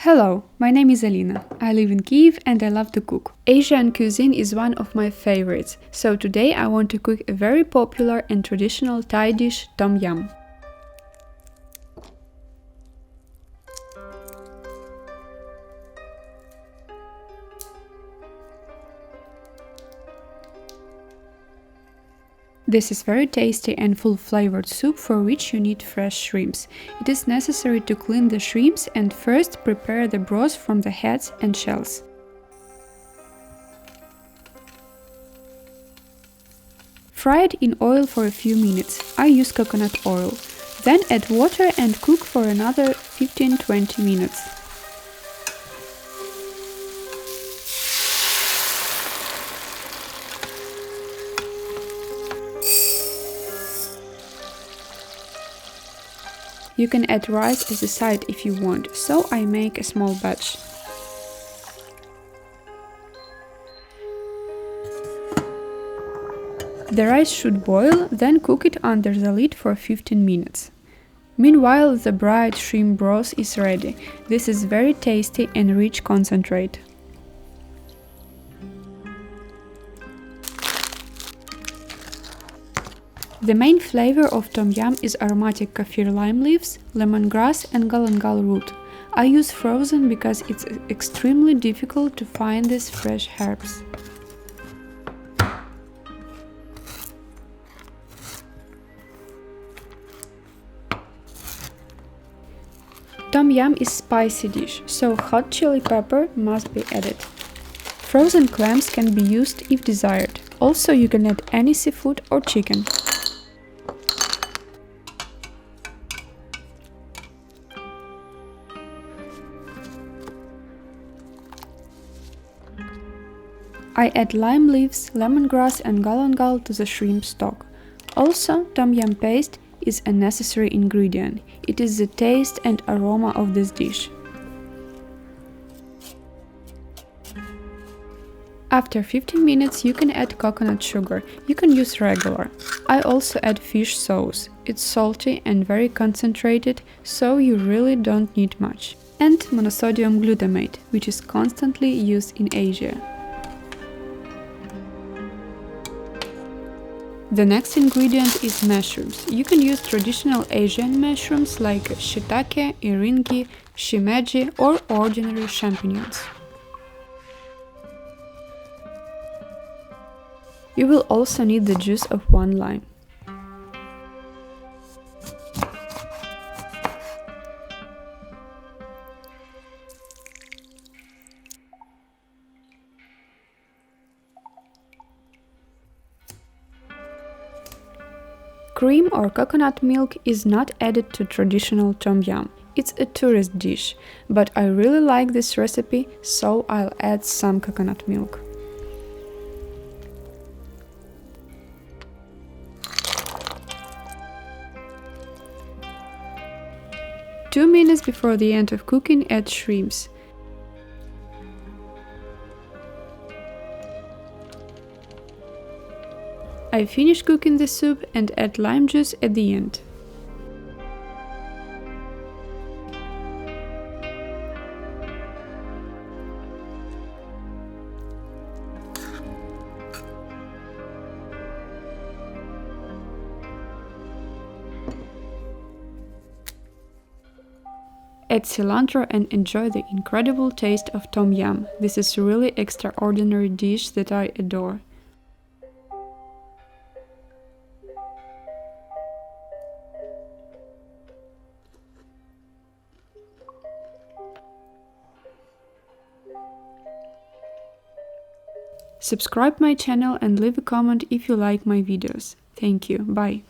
Hello, my name is Alina. I live in Kyiv and I love to cook. Asian cuisine is one of my favorites, so today I want to cook a very popular and traditional Thai dish, Tom Yam. This is very tasty and full-flavored soup for which you need fresh shrimps. It is necessary to clean the shrimps and first prepare the broth from the heads and shells. Fry it in oil for a few minutes. I use coconut oil. Then add water and cook for another 15-20 minutes. You can add rice as a side if you want, so I make a small batch. The rice should boil, then cook it under the lid for 15 minutes. Meanwhile, the bright shrimp broth is ready. This is very tasty and rich concentrate. The main flavor of Tom Yam is aromatic kaffir lime leaves, lemongrass and galangal root. I use frozen because it's extremely difficult to find these fresh herbs. Tom Yam is spicy dish, so hot chili pepper must be added. Frozen clams can be used if desired. Also, you can add any seafood or chicken. I add lime leaves, lemongrass and galangal to the shrimp stock. Also, Tom Yam paste is a necessary ingredient. It is the taste and aroma of this dish. After 15 minutes you can add coconut sugar. You can use regular. I also add fish sauce. It's salty and very concentrated, so you really don't need much. And monosodium glutamate, which is constantly used in Asia. The next ingredient is mushrooms. You can use traditional Asian mushrooms like shiitake, ENG, shimeji or ordinary champignons. You will also need the juice of 1 lime. Cream or coconut milk is not added to traditional Tom Yam. It's a tourist dish, but I really like this recipe, so I'll add some coconut milk. Two minutes before the end of cooking, add shrimps. I finish cooking the soup and add lime juice at the end. Add cilantro and enjoy the incredible taste of Tom Yam. This is a really extraordinary dish that I adore. Subscribe my channel and leave a comment if you like my videos. Thank you. Bye.